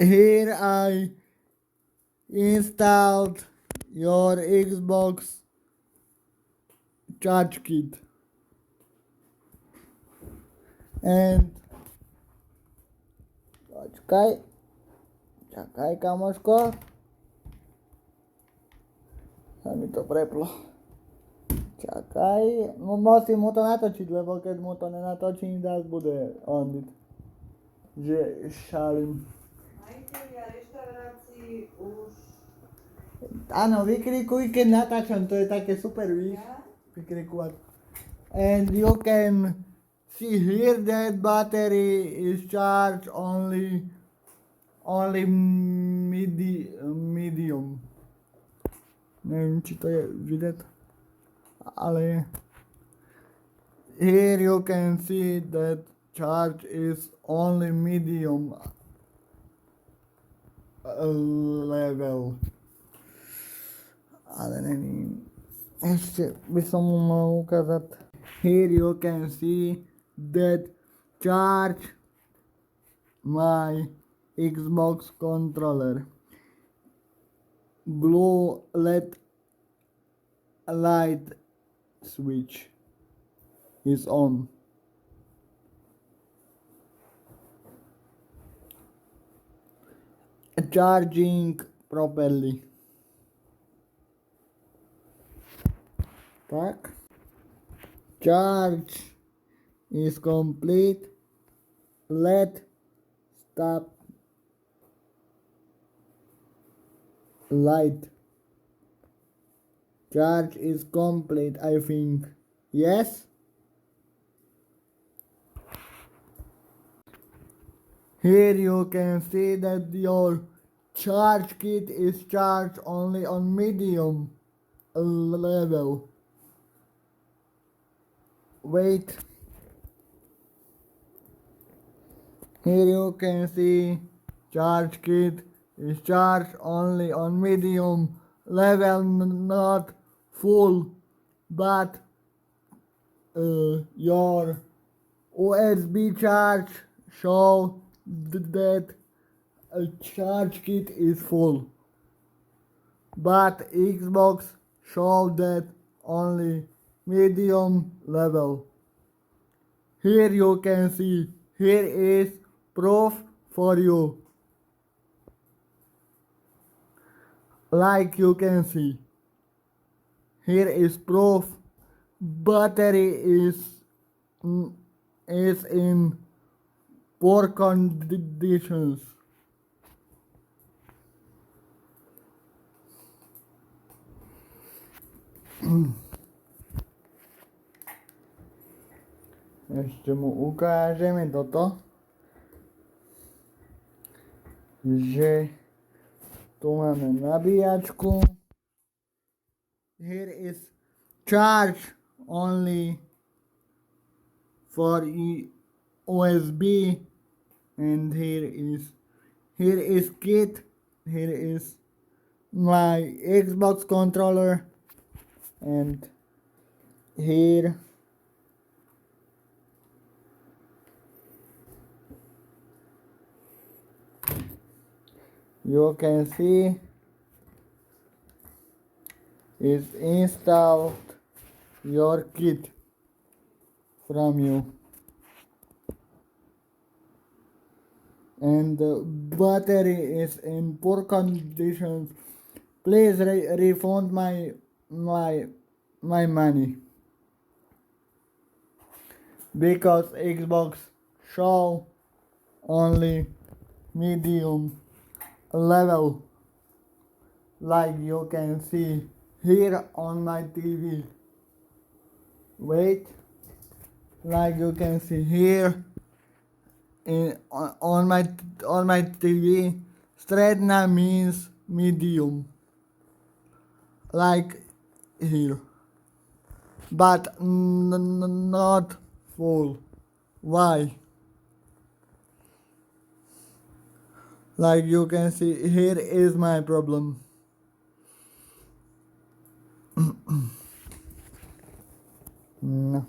Here I installed your Xbox charge kit and czekaj kamoszko, a mi to preplo. Čakaj, musím mu to natočiť, lebo keď mu to nenatočím, tak bude on že šalím. Majiteľia reštaurácií už... Áno, vykrikuj, keď natáčam, to je také super, víš? Vykrikovať. And you can see here that battery is charged only medium. Neviem, či to je vidieť, ale here you can see that charge is only medium level. Ale není. Ešte by som mu mal ukázať. Here you can see that charge my Xbox controller. Blue LED light switch is on. Charging properly. Tak. Charge is complete. LED stop light. Charge is complete, I think. Yes? Here you can see that your charge kit is charged only on medium level. Wait. Here you can see charge kit is charged only on medium level, not full, but your USB charge show that a charge kit is full, but Xbox show that only medium level. Here you can see, here is proof for you. Like you can see, here is proof. Battery is in poor conditions. Ešte mu ukážeme toto, že tu máme nabíjačku. Here is charge only for USB, and here is kit. Here is my Xbox controller, and here you can see is installed your kit from you, and the battery is in poor conditions. Please refund my money, because Xbox show only medium level, like you can see here on my TV. Wait, like you can see here on my TV, stredná means medium, like here, but not full. Why? Like you can see, here is my problem. No.